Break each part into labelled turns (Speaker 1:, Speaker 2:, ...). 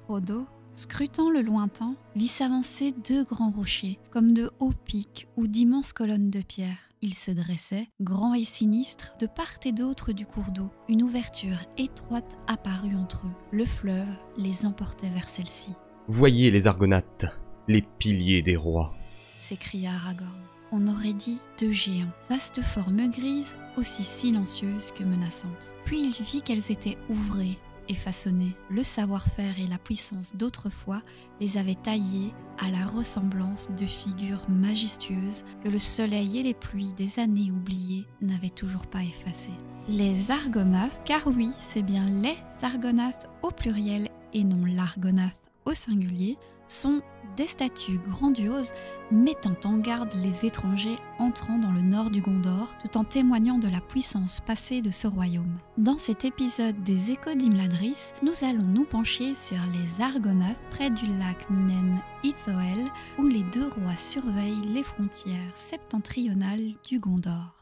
Speaker 1: Frodo, scrutant le lointain, vit s'avancer 2 grands rochers, comme de hauts pics ou d'immenses colonnes de pierre. Ils se dressaient, grands et sinistres, de part et d'autre du cours d'eau. Une ouverture étroite apparut entre eux. Le fleuve les emportait vers celle-ci.
Speaker 2: « Voyez les Argonates, les piliers des rois !»
Speaker 1: s'écria Aragorn. On aurait dit 2 géants, vaste forme grise, aussi silencieuse que menaçante. Puis il vit qu'elles étaient ouvrées et façonnées. Le savoir-faire et la puissance d'autrefois les avaient taillées à la ressemblance de figures majestueuses que le soleil et les pluies des années oubliées n'avaient toujours pas effacées. Les Argonath, car oui, c'est bien les Argonath au pluriel et non l'Argonath au singulier, sont des statues grandioses mettant en garde les étrangers entrant dans le nord du Gondor tout en témoignant de la puissance passée de ce royaume. Dans cet épisode des Échos d'Imladris, nous allons nous pencher sur les Argonath près du lac Nen Ithoel où les 2 rois surveillent les frontières septentrionales du Gondor.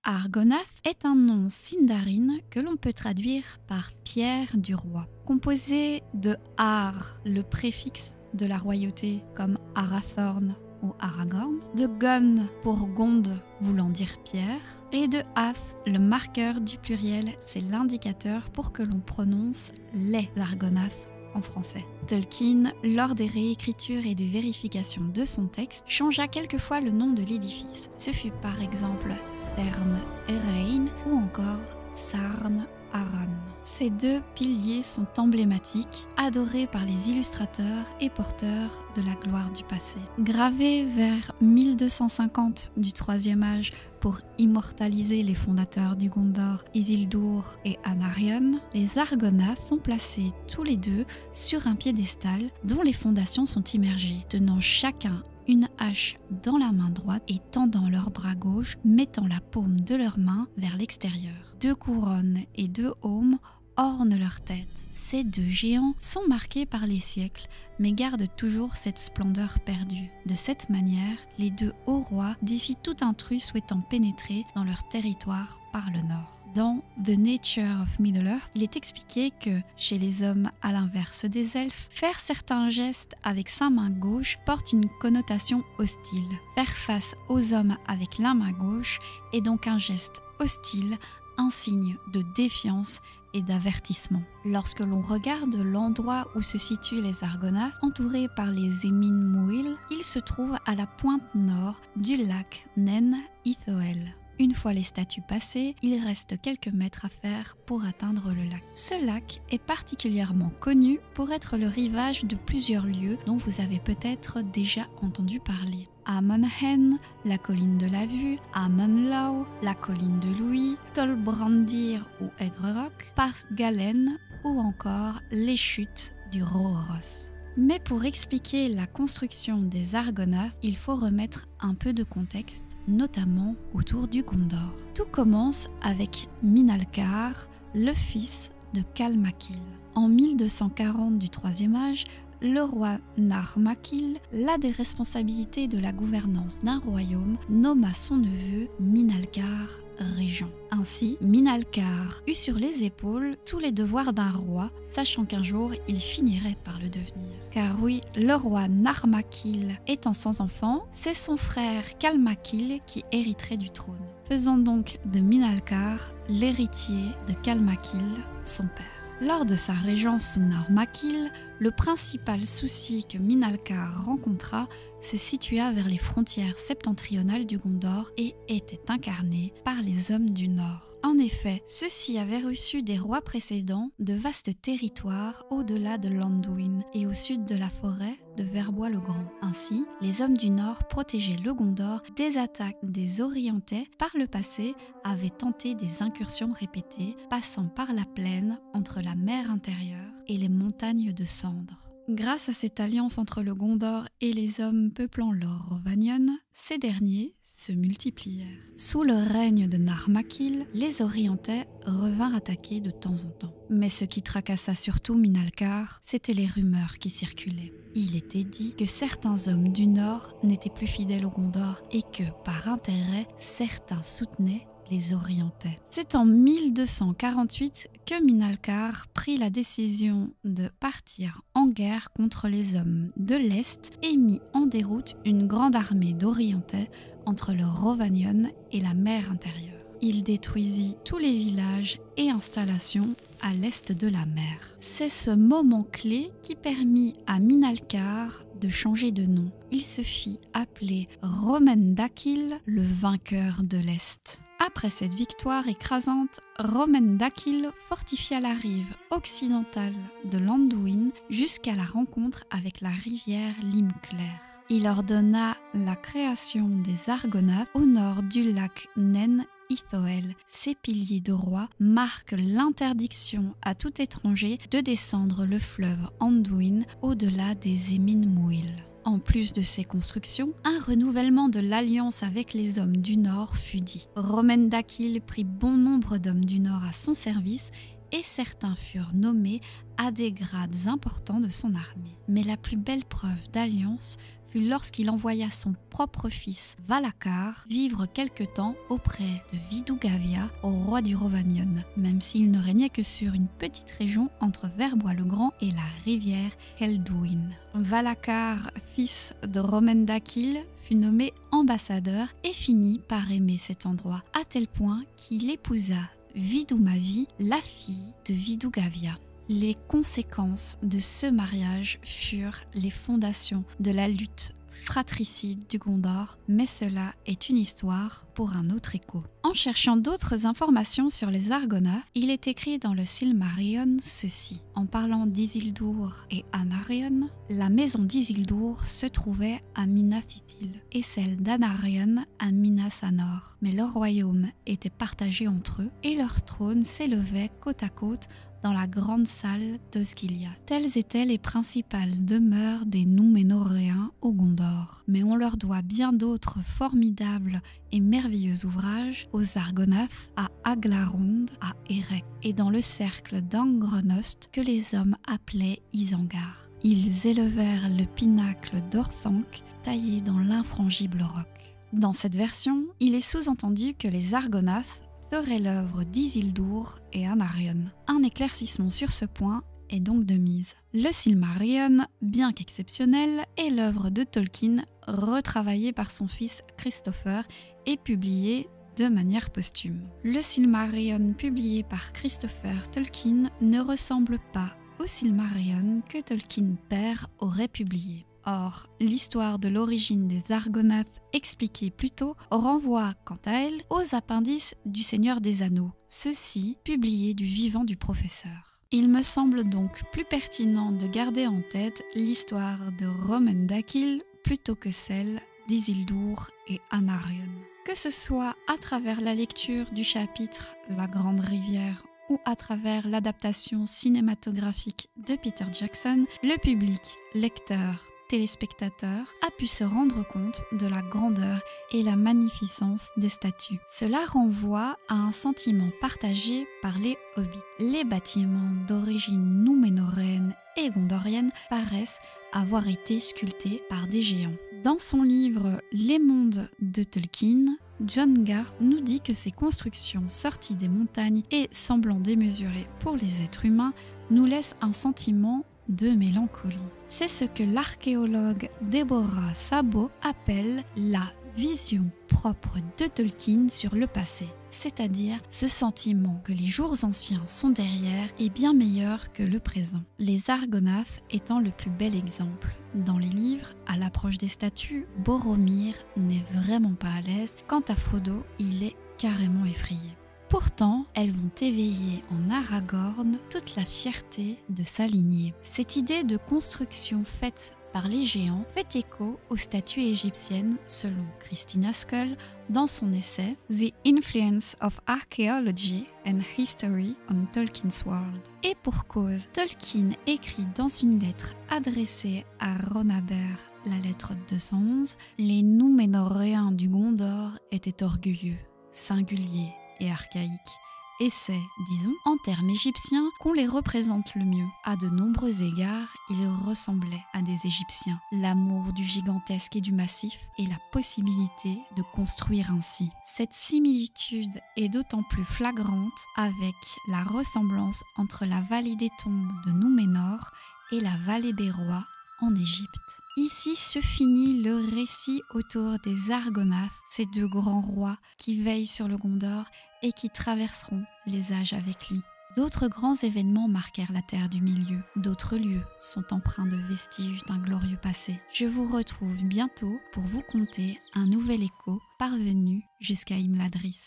Speaker 1: Argonath est un nom sindarin que l'on peut traduire par pierre du roi. Composé de Ar, le préfixe de la royauté comme Arathorn ou Aragorn, de Gon pour Gond voulant dire pierre, et de Ath, le marqueur du pluriel, c'est l'indicateur pour que l'on prononce les Argonath en français. Tolkien, lors des réécritures et des vérifications de son texte, changea quelquefois le nom de l'édifice. Ce fut par exemple Cern Erein ou encore Sarn Aran. Ces 2 piliers sont emblématiques, adorés par les illustrateurs et porteurs de la gloire du passé. Gravés vers 1250 du Troisième Âge pour immortaliser les fondateurs du Gondor, Isildur et Anarion, les Argonath sont placés tous les 2 sur un piédestal dont les fondations sont immergées, tenant chacun une hache dans la main droite et tendant leur bras gauche, mettant la paume de leur main vers l'extérieur. 2 couronnes et 2 aumes ornent leur tête. Ces 2 géants sont marqués par les siècles, mais gardent toujours cette splendeur perdue. De cette manière, les 2 hauts rois défient tout intrus souhaitant pénétrer dans leur territoire par le nord. Dans The Nature of Middle-earth, il est expliqué que, chez les hommes à l'inverse des elfes, faire certains gestes avec sa main gauche porte une connotation hostile. Faire face aux hommes avec la main gauche est donc un geste hostile, un signe de défiance et d'avertissement. Lorsque l'on regarde l'endroit où se situent les Argonath, entourés par les Emin Muil, ils se trouvent à la pointe nord du lac Nen Ithoel. Une fois les statues passées, il reste quelques mètres à faire pour atteindre le lac. Ce lac est particulièrement connu pour être le rivage de plusieurs lieux dont vous avez peut-être déjà entendu parler. Amonhen, la colline de la vue, Amonlau, la colline de l'ouïe, Tolbrandir ou Aigre-Rock, Parth-Galen ou encore les chutes du Rhoros. Mais pour expliquer la construction des Argonath, il faut remettre un peu de contexte, notamment autour du Gondor. Tout commence avec Minalcar, le fils de Calmakil. En 1240 du Troisième Âge, le roi Narmakil, l'un des responsabilités de la gouvernance d'un royaume, nomma son neveu Minalcar régent. Ainsi, Minalcar eut sur les épaules tous les devoirs d'un roi, sachant qu'un jour il finirait par le devenir. Car oui, le roi Narmakil étant sans enfant, c'est son frère Calmakil qui hériterait du trône, faisant donc de Minalcar l'héritier de Calmakil, son père. Lors de sa régence sous Narmakil, le principal souci que Minalcar rencontra se situa vers les frontières septentrionales du Gondor et était incarné par les hommes du Nord. En effet, ceux-ci avaient reçu des rois précédents de vastes territoires au-delà de Landuin et au sud de la forêt de Verbois-le-Grand. Ainsi, les hommes du Nord protégeaient le Gondor des attaques des Orientais. Par le passé, avaient tenté des incursions répétées, passant par la plaine entre la mer intérieure et les montagnes de cendres. Grâce à cette alliance entre le Gondor et les hommes peuplant le Rhovanion, ces derniers se multiplièrent. Sous le règne de Narmakil, les Orientais revinrent attaquer de temps en temps. Mais ce qui tracassa surtout Minalcar, c'étaient les rumeurs qui circulaient. Il était dit que certains hommes du Nord n'étaient plus fidèles au Gondor et que, par intérêt, certains soutenaient les Orientais. C'est en 1248 que Minalcar prit la décision de partir en guerre contre les hommes de l'Est et mit en déroute une grande armée d'Orientais entre le Rhovanion et la mer intérieure. Il détruisit tous les villages et installations à l'est de la mer. C'est ce moment clé qui permit à Minalcar de changer de nom. Il se fit appeler Romen-Dakil, le vainqueur de l'Est. Après cette victoire écrasante, Romen-Dakil fortifia la rive occidentale de l'Anduin jusqu'à la rencontre avec la rivière Limclair. Il ordonna la création des Argonaths au nord du lac Nen Ithoel. Ces piliers de roi marquent l'interdiction à tout étranger de descendre le fleuve Anduin au-delà des Emin Muil. En plus de ces constructions, un renouvellement de l'alliance avec les hommes du Nord fut dit. Romen-Dakil prit bon nombre d'hommes du Nord à son service et certains furent nommés à des grades importants de son armée. Mais la plus belle preuve d'alliance fut lorsqu'il envoya son propre fils Valacar vivre quelque temps auprès de Vidugavia, au roi du Rhovanion, même s'il ne régnait que sur une petite région entre Verbois-le-Grand et la rivière Helduin. Valacar, fils de Romen-Dakil, fut nommé ambassadeur et finit par aimer cet endroit, à tel point qu'il épousa Vidumavi, la fille de Vidugavia. Les conséquences de ce mariage furent les fondations de la lutte fratricide du Gondor, mais cela est une histoire pour un autre écho. En cherchant d'autres informations sur les Argonaths, il est écrit dans le Silmarillion ceci. En parlant d'Isildur et Anarion, la maison d'Isildur se trouvait à Minas Ithil et celle d'Anarion à Minas Anor. Mais leur royaume était partagé entre eux et leur trône s'élevait côte à côte dans la grande salle d'Osgiliath. Telles étaient les principales demeures des Núménoréens au Gondor. Mais on leur doit bien d'autres formidables et merveilleux ouvrages aux Argonaths, à Aglarond, à Erech et dans le cercle d'Angrenost que les hommes appelaient Isengard. Ils élevèrent le pinacle d'Orthanc taillé dans l'infrangible roc. Dans cette version, il est sous-entendu que les Argonaths serait l'œuvre d'Isildur et Anarion. Un éclaircissement sur ce point est donc de mise. Le Silmarillion, bien qu'exceptionnel, est l'œuvre de Tolkien retravaillée par son fils Christopher et publiée de manière posthume. Le Silmarillion publié par Christopher Tolkien ne ressemble pas au Silmarillion que Tolkien père aurait publié. Or, l'histoire de l'origine des Argonaths expliquée plus tôt renvoie, quant à elle, aux appendices du Seigneur des Anneaux, ceux-ci publiés du vivant du professeur. Il me semble donc plus pertinent de garder en tête l'histoire de Romen-Dakil plutôt que celle d'Isildur et Anarion. Que ce soit à travers la lecture du chapitre La Grande Rivière ou à travers l'adaptation cinématographique de Peter Jackson, le public, lecteur, téléspectateur a pu se rendre compte de la grandeur et la magnificence des statues. Cela renvoie à un sentiment partagé par les hobbits. Les bâtiments d'origine núménoréenne et gondorienne paraissent avoir été sculptés par des géants. Dans son livre Les mondes de Tolkien, John Garth nous dit que ces constructions sorties des montagnes et semblant démesurées pour les êtres humains nous laissent un sentiment de mélancolie. C'est ce que l'archéologue Deborah Szabo appelle la vision propre de Tolkien sur le passé, c'est-à-dire ce sentiment que les jours anciens sont derrière et bien meilleurs que le présent. Les Argonaths étant le plus bel exemple. Dans les livres, à l'approche des statues, Boromir n'est vraiment pas à l'aise, quant à Frodo, il est carrément effrayé. Pourtant, elles vont éveiller en Aragorn toute la fierté de sa lignée. Cette idée de construction faite par les géants fait écho aux statues égyptiennes selon Christina Scull dans son essai The Influence of Archaeology and History on Tolkien's World. Et pour cause, Tolkien écrit dans une lettre adressée à Ronaber, la lettre 211, les Núménoréens du Gondor étaient orgueilleux, singuliers et archaïques. Et c'est, disons, en termes égyptiens qu'on les représente le mieux. À de nombreux égards, ils ressemblaient à des Égyptiens. L'amour du gigantesque et du massif et la possibilité de construire ainsi. Cette similitude est d'autant plus flagrante avec la ressemblance entre la vallée des tombes de Núménor et la vallée des rois en Égypte. Ici se finit le récit autour des Argonath, ces deux grands rois qui veillent sur le Gondor et qui traverseront les âges avec lui. D'autres grands événements marquèrent la Terre du Milieu. D'autres lieux sont empreints de vestiges d'un glorieux passé. Je vous retrouve bientôt pour vous conter un nouvel écho parvenu jusqu'à Imladris.